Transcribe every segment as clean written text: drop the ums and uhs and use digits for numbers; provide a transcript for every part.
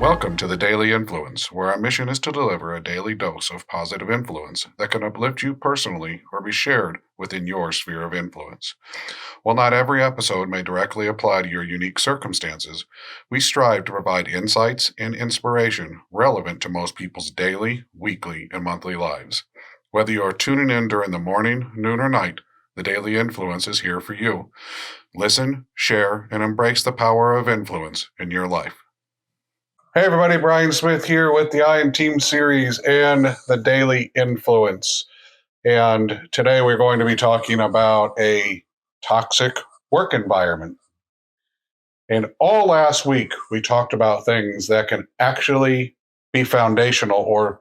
Welcome to the Daily Influence, where our mission is to deliver a daily dose of positive influence that can uplift you personally or be shared within your sphere of influence. While not every episode may directly apply to your unique circumstances, we strive to provide insights and inspiration relevant to most people's daily, weekly, and monthly lives. Whether you are tuning in during the morning, noon, or night, the Daily Influence is here for you. Listen, share, and embrace the power of influence in your life. Hey everybody, Brian Smith here with the I and Team series and the Daily Influence. And today we're going to be talking about a toxic work environment. And all last week we talked about things that can actually be foundational or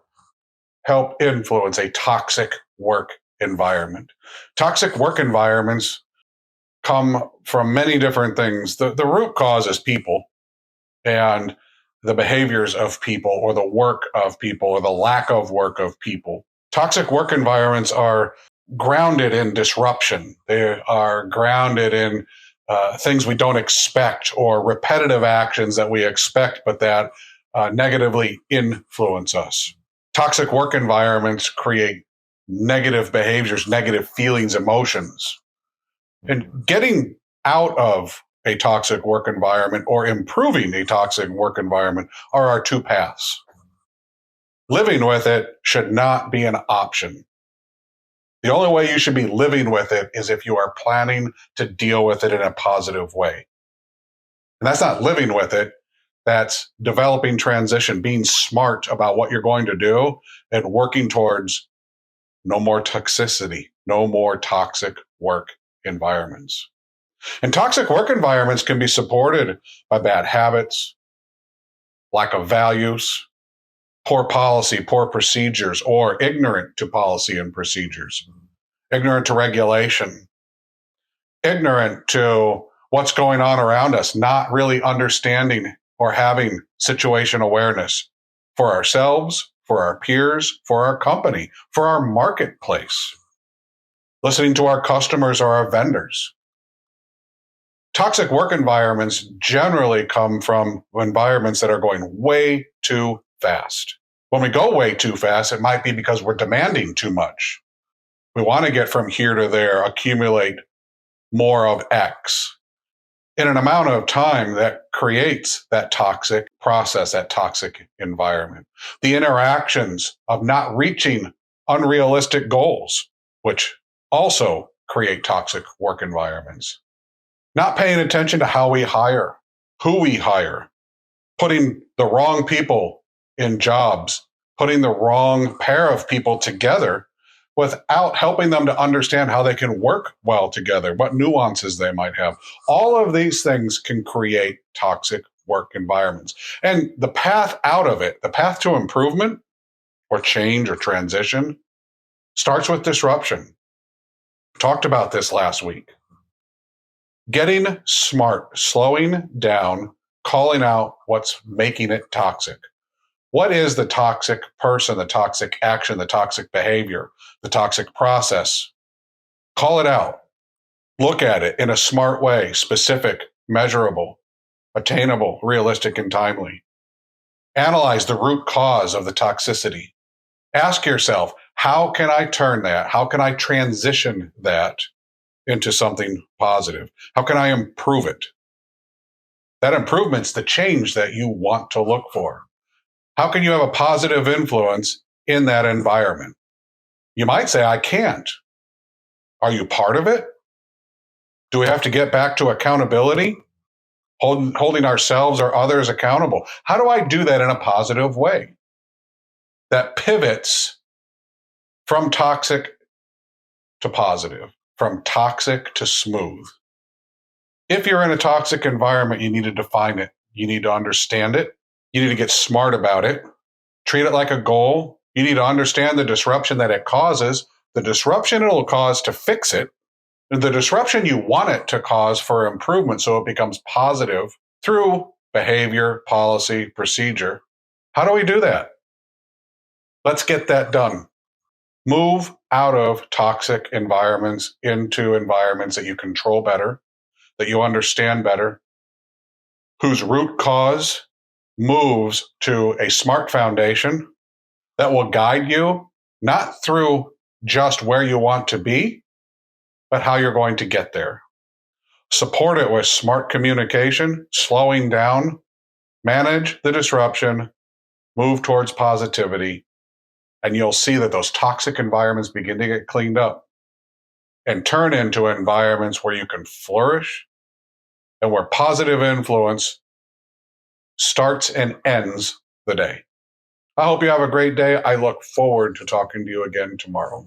help influence a toxic work environment. Toxic work environments come from many different things. The root cause is people and the behaviors of people or the work of people or the lack of work of people. Toxic work environments are grounded in disruption. They are grounded in things we don't expect or repetitive actions that we expect but that negatively influence us. Toxic work environments create negative behaviors, negative feelings, emotions. And getting out of a toxic work environment or improving a toxic work environment are our two paths. Living with it should not be an option. The only way you should be living with it is if you are planning to deal with it in a positive way. And that's not living with it. That's developing transition, being smart about what you're going to do and working towards no more toxicity, no more toxic work environments. And toxic work environments can be supported by bad habits, lack of values, poor policy, poor procedures, or ignorant to policy and procedures, ignorant to regulation, ignorant to what's going on around us, not really understanding or having situation awareness for ourselves, for our peers, for our company, for our marketplace, listening to our customers or our vendors. Toxic work environments generally come from environments that are going way too fast. When we go way too fast, it might be because we're demanding too much. We want to get from here to there, accumulate more of X in an amount of time that creates that toxic process, that toxic environment. The interactions of not reaching unrealistic goals, which also create toxic work environments. Not paying attention to how we hire, who we hire, putting the wrong people in jobs, putting the wrong pair of people together without helping them to understand how they can work well together, what nuances they might have. All of these things can create toxic work environments. And the path out of it, the path to improvement or change or transition, starts with disruption. Talked about this last week. Getting smart, slowing down, calling out what's making it toxic. What is the toxic person, the toxic action, the toxic behavior, the toxic process? Call it out. Look at it in a smart way, specific, measurable, attainable, realistic, and timely. Analyze the root cause of the toxicity. Ask yourself, how can I turn that? How can I transition that into something positive? How can I improve it? That improvement's the change that you want to look for. How can you have a positive influence in that environment? You might say, I can't. Are you part of it? Do we have to get back to accountability? Holding ourselves or others accountable. How do I do that in a positive way that pivots from toxic to positive, from toxic to smooth? If you're in a toxic environment, you need to define it. You need to understand it. You need to get smart about it. Treat it like a goal. You need to understand the disruption that it causes, the disruption it'll cause to fix it, and the disruption you want it to cause for improvement so it becomes positive through behavior, policy, procedure. How do we do that? Let's get that done. Move out of toxic environments into environments that you control better, that you understand better, whose root cause moves to a smart foundation that will guide you not through just where you want to be, but how you're going to get there. Support it with smart communication, slowing down, manage the disruption, move towards positivity, and you'll see that those toxic environments begin to get cleaned up and turn into environments where you can flourish and where positive influence starts and ends the day. I hope you have a great day. I look forward to talking to you again tomorrow.